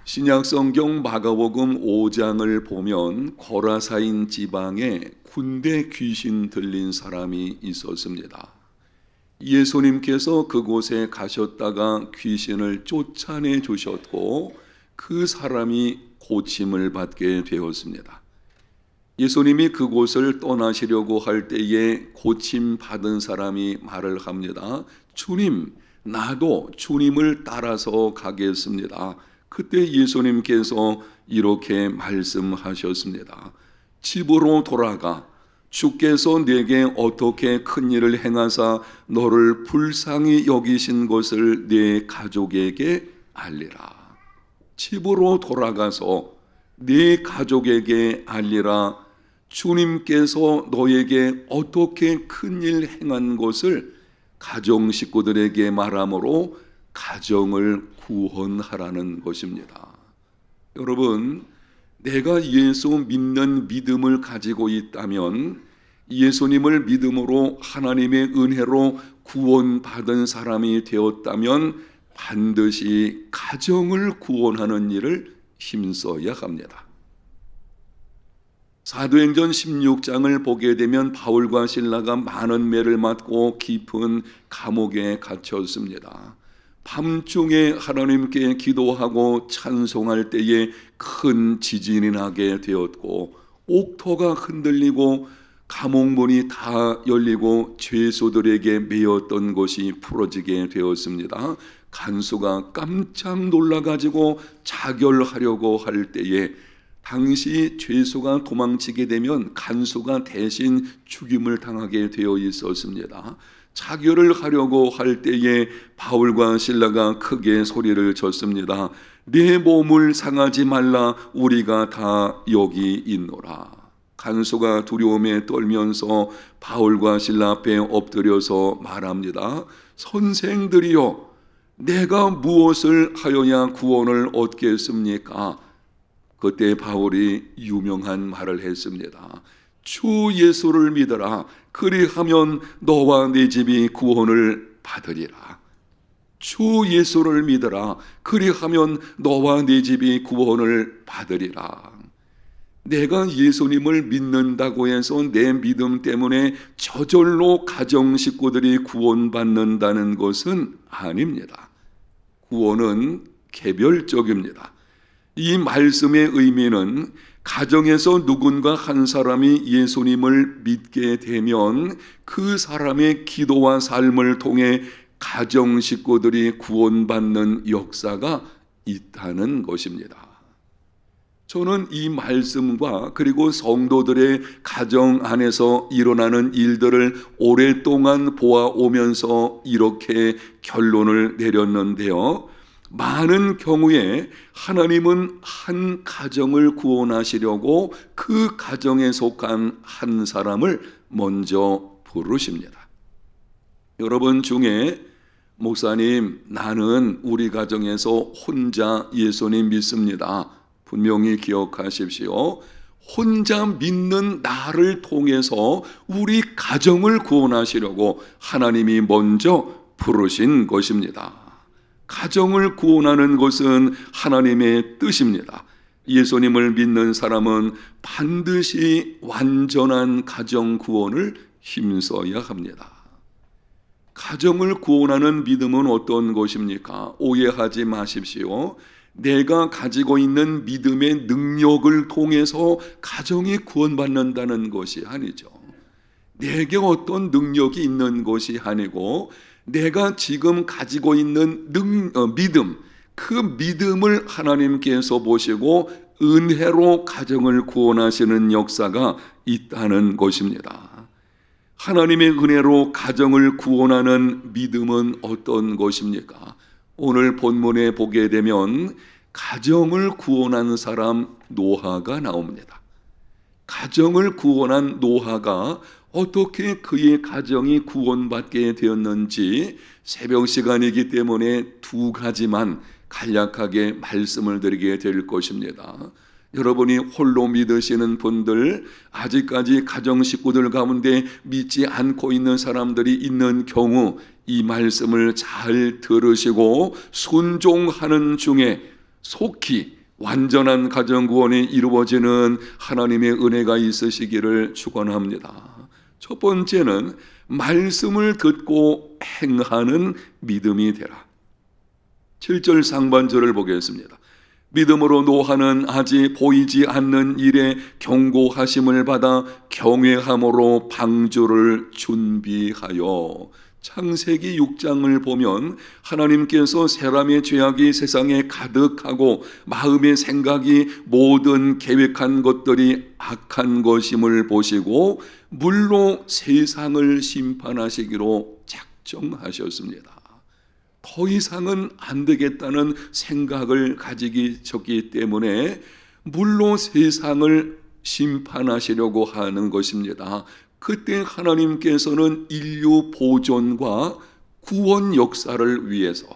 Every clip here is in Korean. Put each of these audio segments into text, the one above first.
신약성경 마가복음 5장을 보면 거라사인 지방에 군대 귀신 들린 사람이 있었습니다. 예수님께서 그곳에 가셨다가 귀신을 쫓아내 주셨고 그 사람이 고침을 받게 되었습니다. 예수님이 그곳을 떠나시려고 할 때에 고침 받은 사람이 말을 합니다. 주님, 나도 주님을 따라서 가겠습니다. 그때 예수님께서 이렇게 말씀하셨습니다. 집으로 돌아가 주께서 내게 어떻게 큰 일을 행하사 너를 불쌍히 여기신 것을 내 가족에게 알리라. 집으로 돌아가서 네 가족에게 알리라. 주님께서 너에게 어떻게 큰 일 행한 것을 가정 식구들에게 말함으로 가정을 구원하라는 것입니다. 여러분, 내가 예수 믿는 믿음을 가지고 있다면, 예수님을 믿음으로 하나님의 은혜로 구원받은 사람이 되었다면 반드시 가정을 구원하는 일을 힘써야 합니다. 사도행전 16장을 보게 되면 바울과 실라가 많은 매를 맞고 깊은 감옥에 갇혔습니다. 밤중에 하나님께 기도하고 찬송할 때에 큰 지진이 나게 되었고 옥토가 흔들리고 감옥문이 다 열리고 죄수들에게 매였던 것이 풀어지게 되었습니다. 간수가 깜짝 놀라가지고 자결하려고 할 때에 당시 죄수가 도망치게 되면 간수가 대신 죽임을 당하게 되어 있었습니다. 자결을 하려고 할 때에 바울과 실라가 크게 소리를 쳤습니다. 내 몸을 상하지 말라, 우리가 다 여기 있노라. 간수가 두려움에 떨면서 바울과 실라 앞에 엎드려서 말합니다. 선생들이여, 내가 무엇을 하여야 구원을 얻겠습니까? 그때 바울이 유명한 말을 했습니다. 주 예수를 믿어라. 그리하면 너와 네 집이 구원을 받으리라. 주 예수를 믿어라. 그리하면 너와 네 집이 구원을 받으리라. 내가 예수님을 믿는다고 해서 내 믿음 때문에 저절로 가정 식구들이 구원받는다는 것은 아닙니다. 구원은 개별적입니다. 이 말씀의 의미는 가정에서 누군가 한 사람이 예수님을 믿게 되면 그 사람의 기도와 삶을 통해 가정 식구들이 구원받는 역사가 있다는 것입니다. 저는 이 말씀과 그리고 성도들의 가정 안에서 일어나는 일들을 오랫동안 보아오면서 이렇게 결론을 내렸는데요. 많은 경우에 하나님은 한 가정을 구원하시려고 그 가정에 속한 한 사람을 먼저 부르십니다. 여러분 중에 목사님, 나는 우리 가정에서 혼자 예수님 믿습니다. 분명히 기억하십시오. 혼자 믿는 나를 통해서 우리 가정을 구원하시려고 하나님이 먼저 부르신 것입니다. 가정을 구원하는 것은 하나님의 뜻입니다. 예수님을 믿는 사람은 반드시 완전한 가정 구원을 힘써야 합니다. 가정을 구원하는 믿음은 어떤 것입니까? 오해하지 마십시오. 내가 가지고 있는 믿음의 능력을 통해서 가정이 구원받는다는 것이 아니죠. 내게 어떤 능력이 있는 것이 아니고 내가 지금 가지고 있는 믿음, 그 믿음을 하나님께서 보시고 은혜로 가정을 구원하시는 역사가 있다는 것입니다. 하나님의 은혜로 가정을 구원하는 믿음은 어떤 것입니까? 오늘 본문에 보게 되면 가정을 구원한 사람 노아가 나옵니다. 가정을 구원한 노아가 어떻게 그의 가정이 구원받게 되었는지 새벽 시간이기 때문에 두 가지만 간략하게 말씀을 드리게 될 것입니다. 여러분이 홀로 믿으시는 분들, 아직까지 가정 식구들 가운데 믿지 않고 있는 사람들이 있는 경우 이 말씀을 잘 들으시고 순종하는 중에 속히 완전한 가정 구원이 이루어지는 하나님의 은혜가 있으시기를 축원합니다. 첫 번째는 말씀을 듣고 행하는 믿음이 되라. 7절 상반절을 보겠습니다. 믿음으로 노아는 아직 보이지 않는 일에 경고하심을 받아 경외함으로 방주를 준비하여. 창세기 6장을 보면 하나님께서 사람의 죄악이 세상에 가득하고 마음의 생각이 모든 계획한 것들이 악한 것임을 보시고 물로 세상을 심판하시기로 작정하셨습니다. 더 이상은 안 되겠다는 생각을 가지기 때문에 물로 세상을 심판하시려고 하는 것입니다. 그때 하나님께서는 인류 보존과 구원 역사를 위해서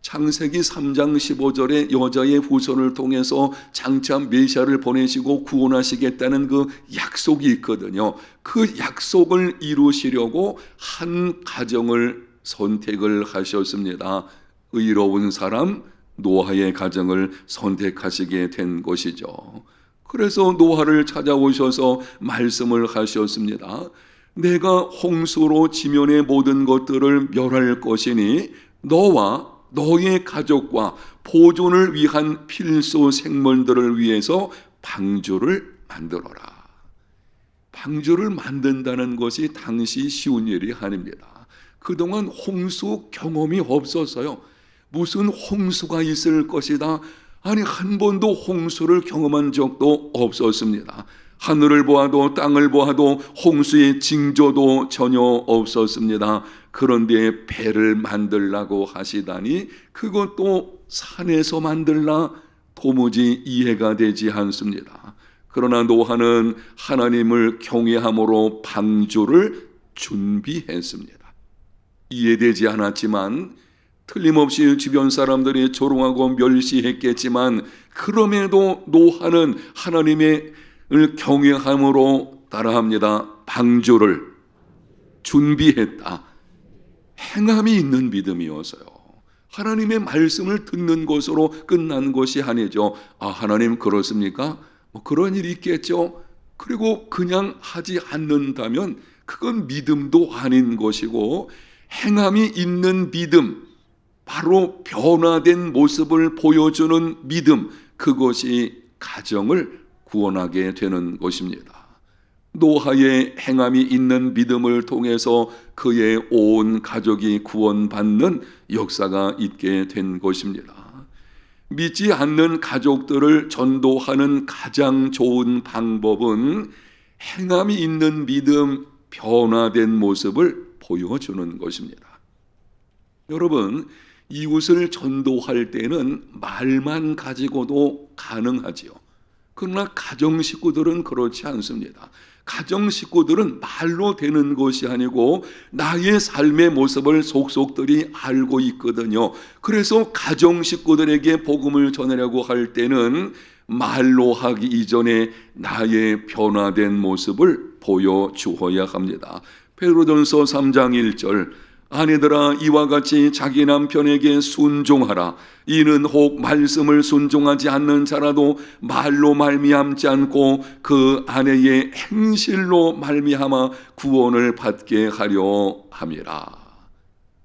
창세기 3장 15절에 여자의 후손을 통해서 장차 메시아를 보내시고 구원하시겠다는 그 약속이 있거든요. 그 약속을 이루시려고 한 가정을 선택을 하셨습니다. 의로운 사람 노아의 가정을 선택하시게 된 것이죠. 그래서 노아를 찾아오셔서 말씀을 하셨습니다. 내가 홍수로 지면의 모든 것들을 멸할 것이니 너와 너의 가족과 보존을 위한 필수 생물들을 위해서 방주를 만들어라. 방주를 만든다는 것이 당시 쉬운 일이 아닙니다. 그동안 홍수 경험이 없었어요. 무슨 홍수가 있을 것이다. 아니, 한 번도 홍수를 경험한 적도 없었습니다. 하늘을 보아도 땅을 보아도 홍수의 징조도 전혀 없었습니다. 그런데 배를 만들라고 하시다니 그것도 산에서 만들라 도무지 이해가 되지 않습니다. 그러나 노아는 하나님을 경외함으로 방주를 준비했습니다. 이해되지 않았지만 틀림없이 주변 사람들이 조롱하고 멸시했겠지만 그럼에도 노아는 하나님을 경외함으로 따라합니다. 방주를 준비했다. 행함이 있는 믿음이어서요. 하나님의 말씀을 듣는 것으로 끝난 것이 아니죠. 아, 하나님 그렇습니까? 뭐 그런 일이 있겠죠. 그리고 그냥 하지 않는다면 그건 믿음도 아닌 것이고, 행함이 있는 믿음, 바로 변화된 모습을 보여주는 믿음, 그것이 가정을 구원하게 되는 것입니다. 노아의 행함이 있는 믿음을 통해서 그의 온 가족이 구원받는 역사가 있게 된 것입니다. 믿지 않는 가족들을 전도하는 가장 좋은 방법은 행함이 있는 믿음, 변화된 모습을 보여주는 것입니다. 여러분, 이웃을 전도할 때는 말만 가지고도 가능하지요. 그러나 가정 식구들은 그렇지 않습니다. 가정 식구들은 말로 되는 것이 아니고 나의 삶의 모습을 속속들이 알고 있거든요. 그래서 가정 식구들에게 복음을 전하려고 할 때는 말로 하기 이전에 나의 변화된 모습을 보여주어야 합니다. 베드로전서 3장 1절, 아내들아 이와 같이 자기 남편에게 순종하라. 이는 혹 말씀을 순종하지 않는 자라도 말로 말미암지 않고 그 아내의 행실로 말미암아 구원을 받게 하려 함이라.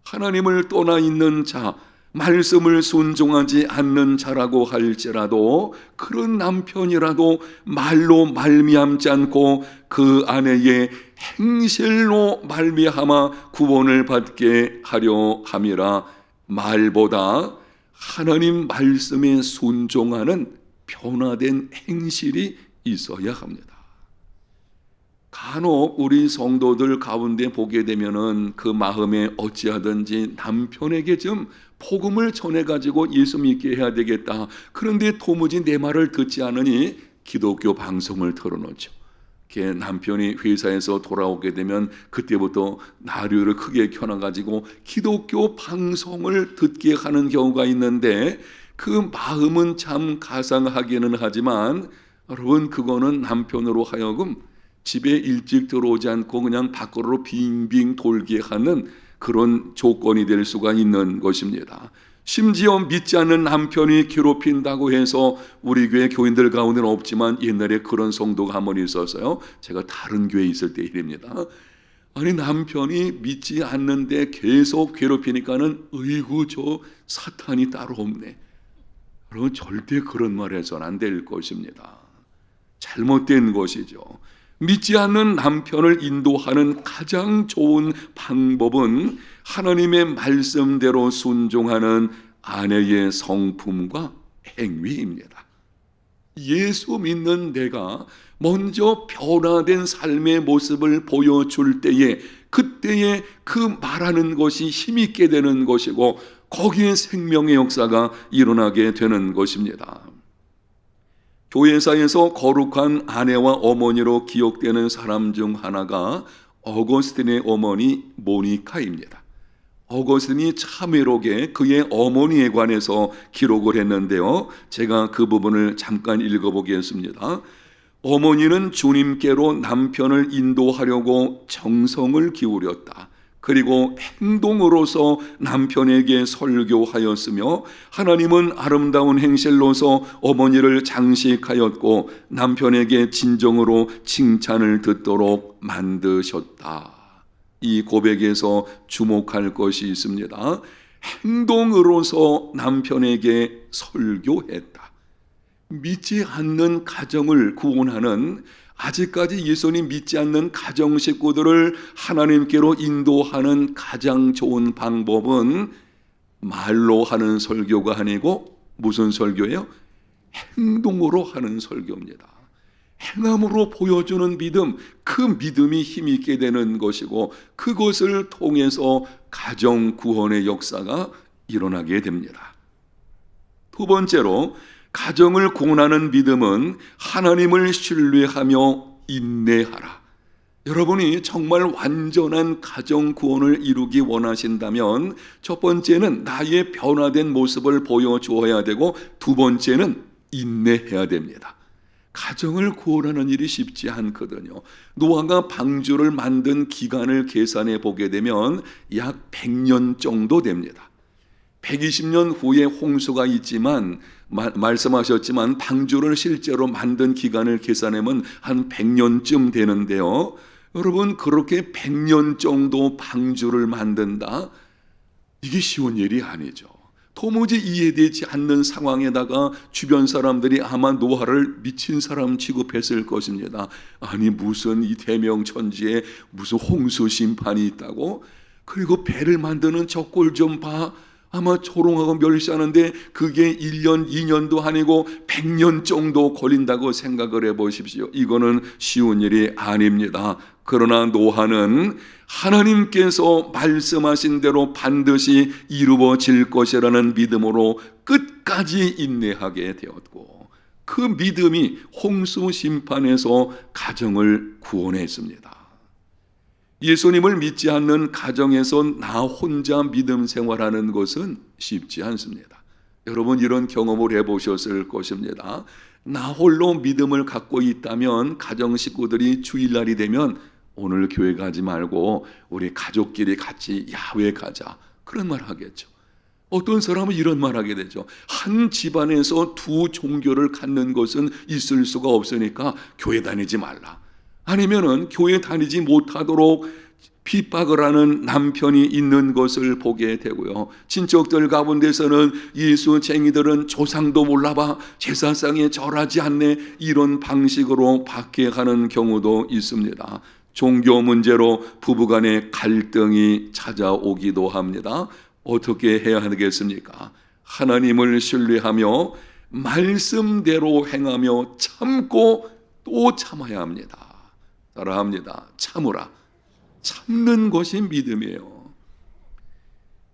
하나님을 떠나 있는 자, 말씀을 순종하지 않는 자라고 할지라도 그런 남편이라도 말로 말미암지 않고 그 아내의 행실로 말미암아 구원을 받게 하려 함이라. 말보다 하나님 말씀에 순종하는 변화된 행실이 있어야 합니다. 간혹 우리 성도들 가운데 보게 되면은 그 마음에 어찌하든지 남편에게 좀 복음을 전해가지고 예수 믿게 해야 되겠다. 그런데 도무지 내 말을 듣지 않으니 기독교 방송을 틀어놓죠. 남편이 회사에서 돌아오게 되면 그때부터 라디오를 크게 켜놔가지고 기독교 방송을 듣게 하는 경우가 있는데 그 마음은 참 가상하기는 하지만 여러분, 그거는 남편으로 하여금 집에 일찍 들어오지 않고 그냥 밖으로 빙빙 돌게 하는 그런 조건이 될 수가 있는 것입니다. 심지어 믿지 않는 남편이 괴롭힌다고 해서 우리 교회 교인들 가운데는 없지만 옛날에 그런 성도가 한 번 있었어요. 제가 다른 교회에 있을 때 일입니다. 아니 남편이 믿지 않는데 계속 괴롭히니까는 으이구 저 사탄이 따로 없네. 여러분 절대 그런 말 해서는 안 될 것입니다. 잘못된 것이죠. 믿지 않는 남편을 인도하는 가장 좋은 방법은 하나님의 말씀대로 순종하는 아내의 성품과 행위입니다. 예수 믿는 내가 먼저 변화된 삶의 모습을 보여줄 때에 그때에 그 말하는 것이 힘있게 되는 것이고 거기에 생명의 역사가 일어나게 되는 것입니다. 교회사에서 거룩한 아내와 어머니로 기억되는 사람 중 하나가 어거스틴의 어머니 모니카입니다. 어거스틴이 참회록에 그의 어머니에 관해서 기록을 했는데요. 제가 그 부분을 잠깐 읽어보겠습니다. 어머니는 주님께로 남편을 인도하려고 정성을 기울였다. 그리고 행동으로서 남편에게 설교하였으며 하나님은 아름다운 행실로서 어머니를 장식하였고 남편에게 진정으로 칭찬을 듣도록 만드셨다. 이 고백에서 주목할 것이 있습니다. 행동으로서 남편에게 설교했다. 믿지 않는 가정을 구원하는 아직까지 예수님 믿지 않는 가정 식구들을 하나님께로 인도하는 가장 좋은 방법은 말로 하는 설교가 아니고 무슨 설교예요? 행동으로 하는 설교입니다. 행함으로 보여주는 믿음, 그 믿음이 힘있게 되는 것이고 그것을 통해서 가정 구원의 역사가 일어나게 됩니다. 두 번째로 가정을 구원하는 믿음은 하나님을 신뢰하며 인내하라. 여러분이 정말 완전한 가정 구원을 이루기 원하신다면 첫 번째는 나의 변화된 모습을 보여주어야 되고 두 번째는 인내해야 됩니다. 가정을 구원하는 일이 쉽지 않거든요. 노아가 방주를 만든 기간을 계산해 보게 되면 약 100년 정도 됩니다. 120년 후에 홍수가 있지만 말씀하셨지만 방주를 실제로 만든 기간을 계산하면 한 100년쯤 되는데요. 여러분 그렇게 100년 정도 방주를 만든다? 이게 쉬운 일이 아니죠. 도무지 이해되지 않는 상황에다가 주변 사람들이 아마 노아를 미친 사람 취급했을 것입니다. 아니 무슨 이 대명천지에 무슨 홍수 심판이 있다고? 그리고 배를 만드는 저 꼴 좀 봐. 아마 조롱하고 멸시하는데 그게 1년, 2년도 아니고 100년 정도 걸린다고 생각을 해보십시오. 이거는 쉬운 일이 아닙니다. 그러나 노아는 하나님께서 말씀하신 대로 반드시 이루어질 것이라는 믿음으로 끝까지 인내하게 되었고 그 믿음이 홍수 심판에서 가정을 구원했습니다. 예수님을 믿지 않는 가정에서 나 혼자 믿음 생활하는 것은 쉽지 않습니다. 여러분 이런 경험을 해보셨을 것입니다. 나 홀로 믿음을 갖고 있다면 가정 식구들이 주일날이 되면 오늘 교회 가지 말고 우리 가족끼리 같이 야외 가자 그런 말 하겠죠. 어떤 사람은 이런 말 하게 되죠. 한 집안에서 두 종교를 갖는 것은 있을 수가 없으니까 교회 다니지 말라. 아니면은 교회 다니지 못하도록 핍박을 하는 남편이 있는 것을 보게 되고요. 친척들 가운데서는 예수쟁이들은 조상도 몰라봐 제사상에 절하지 않네 이런 방식으로 박해하는 경우도 있습니다. 종교 문제로 부부간의 갈등이 찾아오기도 합니다. 어떻게 해야 하겠습니까? 하나님을 신뢰하며 말씀대로 행하며 참고 또 참아야 합니다. 따라합니다. 참으라. 참는 것이 믿음이에요.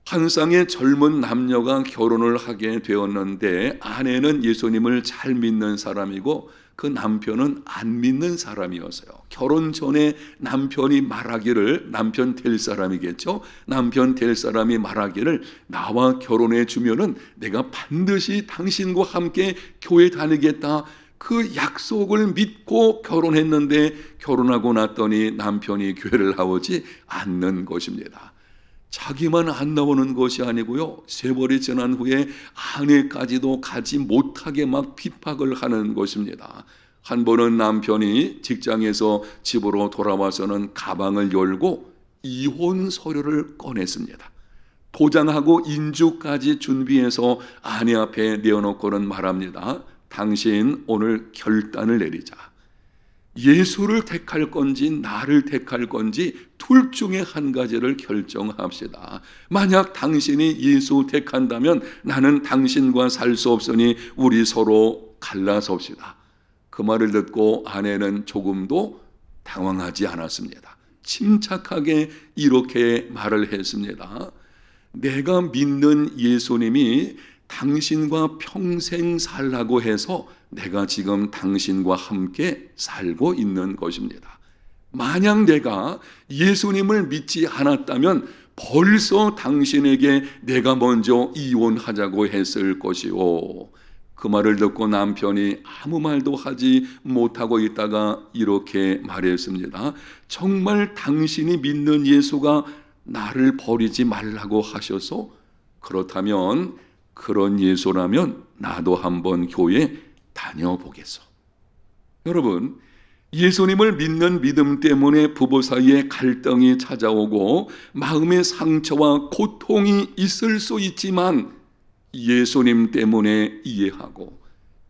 한 쌍의 젊은 남녀가 결혼을 하게 되었는데 아내는 예수님을 잘 믿는 사람이고 그 남편은 안 믿는 사람이었어요. 결혼 전에 남편이 말하기를 남편 될 사람이겠죠. 남편 될 사람이 말하기를 나와 결혼해 주면은 내가 반드시 당신과 함께 교회 다니겠다. 그 약속을 믿고 결혼했는데 결혼하고 났더니 남편이 교회를 나오지 않는 것입니다. 자기만 안 나오는 것이 아니고요, 세월이 지난 후에 아내까지도 가지 못하게 막 핍박을 하는 것입니다. 한 번은 남편이 직장에서 집으로 돌아와서는 가방을 열고 이혼 서류를 꺼냈습니다. 도장하고 인주까지 준비해서 아내 앞에 내어놓고는 말합니다. 당신 오늘 결단을 내리자. 예수를 택할 건지 나를 택할 건지 둘 중에 한 가지를 결정합시다. 만약 당신이 예수 택한다면 나는 당신과 살 수 없으니 우리 서로 갈라섭시다. 그 말을 듣고 아내는 조금도 당황하지 않았습니다. 침착하게 이렇게 말을 했습니다. 내가 믿는 예수님이 당신과 평생 살라고 해서 내가 지금 당신과 함께 살고 있는 것입니다. 만약 내가 예수님을 믿지 않았다면 벌써 당신에게 내가 먼저 이혼하자고 했을 것이오. 그 말을 듣고 남편이 아무 말도 하지 못하고 있다가 이렇게 말했습니다. 정말 당신이 믿는 예수가 나를 버리지 말라고 하셔서 그렇다면 그런 예수라면 나도 한번 교회 다녀보겠소. 여러분, 예수님을 믿는 믿음 때문에 부부 사이에 갈등이 찾아오고 마음의 상처와 고통이 있을 수 있지만 예수님 때문에 이해하고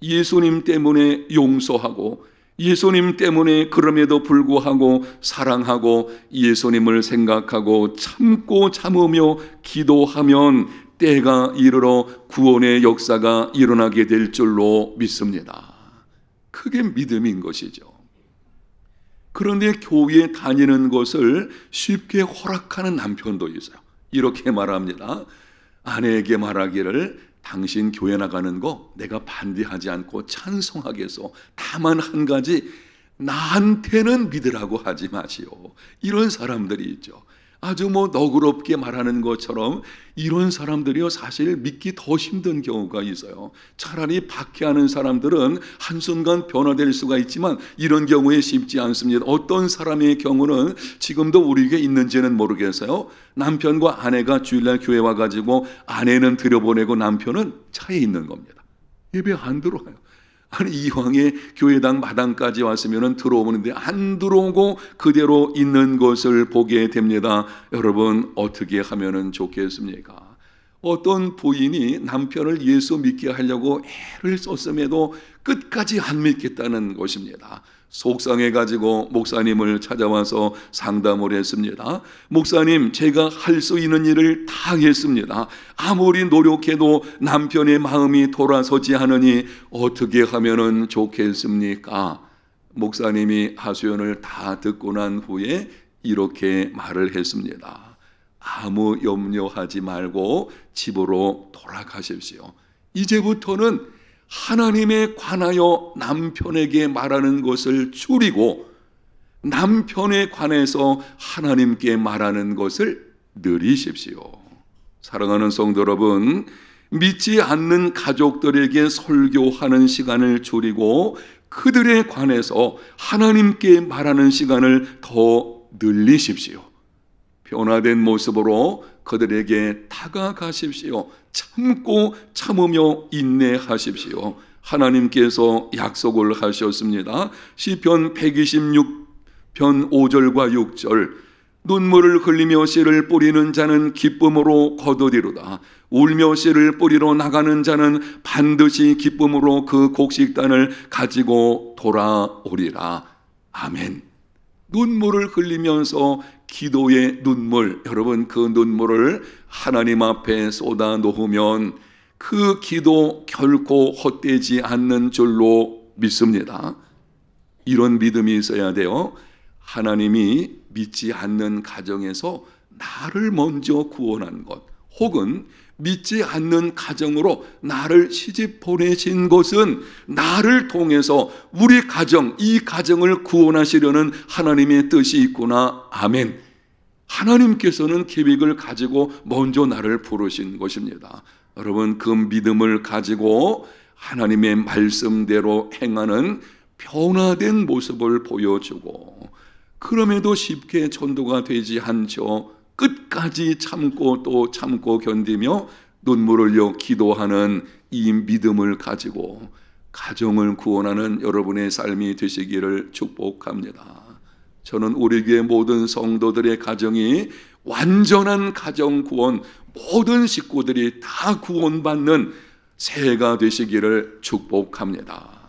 예수님 때문에 용서하고 예수님 때문에 그럼에도 불구하고 사랑하고 예수님을 생각하고 참고 참으며 기도하면 때가 이르러 구원의 역사가 일어나게 될 줄로 믿습니다. 그게 믿음인 것이죠. 그런데 교회에 다니는 것을 쉽게 허락하는 남편도 있어요. 이렇게 말합니다. 아내에게 말하기를 당신 교회 나가는 거 내가 반대하지 않고 찬성하겠소. 다만 한 가지 나한테는 믿으라고 하지 마시오. 이런 사람들이 있죠. 아주 너그럽게 말하는 것처럼 이런 사람들이요 사실 믿기 더 힘든 경우가 있어요. 차라리 박해하는 사람들은 한순간 변화될 수가 있지만 이런 경우에 쉽지 않습니다. 어떤 사람의 경우는 지금도 우리에게 있는지는 모르겠어요. 남편과 아내가 주일날 교회 와가지고 아내는 들여보내고 남편은 차에 있는 겁니다. 예배 안 들어와요. 아니 이왕에 교회당 마당까지 왔으면 들어오는데 안 들어오고 그대로 있는 것을 보게 됩니다. 여러분 어떻게 하면 좋겠습니까? 어떤 부인이 남편을 예수 믿게 하려고 애를 썼음에도 끝까지 안 믿겠다는 것입니다. 속상해가지고 목사님을 찾아와서 상담을 했습니다. 목사님, 제가 할 수 있는 일을 다 했습니다. 아무리 노력해도 남편의 마음이 돌아서지 않으니 어떻게 하면 좋겠습니까? 목사님이 하소연을 다 듣고 난 후에 이렇게 말을 했습니다. 아무 염려하지 말고 집으로 돌아가십시오. 이제부터는 하나님에 관하여 남편에게 말하는 것을 줄이고 남편에 관해서 하나님께 말하는 것을 늘리십시오. 사랑하는 성도 여러분, 믿지 않는 가족들에게 설교하는 시간을 줄이고 그들에 관해서 하나님께 말하는 시간을 더 늘리십시오. 변화된 모습으로 그들에게 다가가십시오. 참고 참으며 인내하십시오. 하나님께서 약속을 하셨습니다. 시편 126편 5절과 6절 눈물을 흘리며 씨를 뿌리는 자는 기쁨으로 거두리로다. 울며 씨를 뿌리러 나가는 자는 반드시 기쁨으로 그 곡식단을 가지고 돌아오리라. 아멘. 눈물을 흘리면서 기도의 눈물, 여러분 그 눈물을 하나님 앞에 쏟아 놓으면 그 기도 결코 헛되지 않는 줄로 믿습니다. 이런 믿음이 있어야 돼요. 하나님이 믿지 않는 가정에서 나를 먼저 구원한 것, 혹은 믿지 않는 가정으로 나를 시집 보내신 것은 나를 통해서 우리 가정, 이 가정을 구원하시려는 하나님의 뜻이 있구나. 아멘. 하나님께서는 계획을 가지고 먼저 나를 부르신 것입니다. 여러분 그 믿음을 가지고 하나님의 말씀대로 행하는 변화된 모습을 보여주고 그럼에도 쉽게 전도가 되지 않죠. 끝까지 참고 또 참고 견디며 눈물 흘려 기도하는 이 믿음을 가지고 가정을 구원하는 여러분의 삶이 되시기를 축복합니다. 저는 우리 교회 모든 성도들의 가정이 완전한 가정 구원, 모든 식구들이 다 구원받는 새해가 되시기를 축복합니다.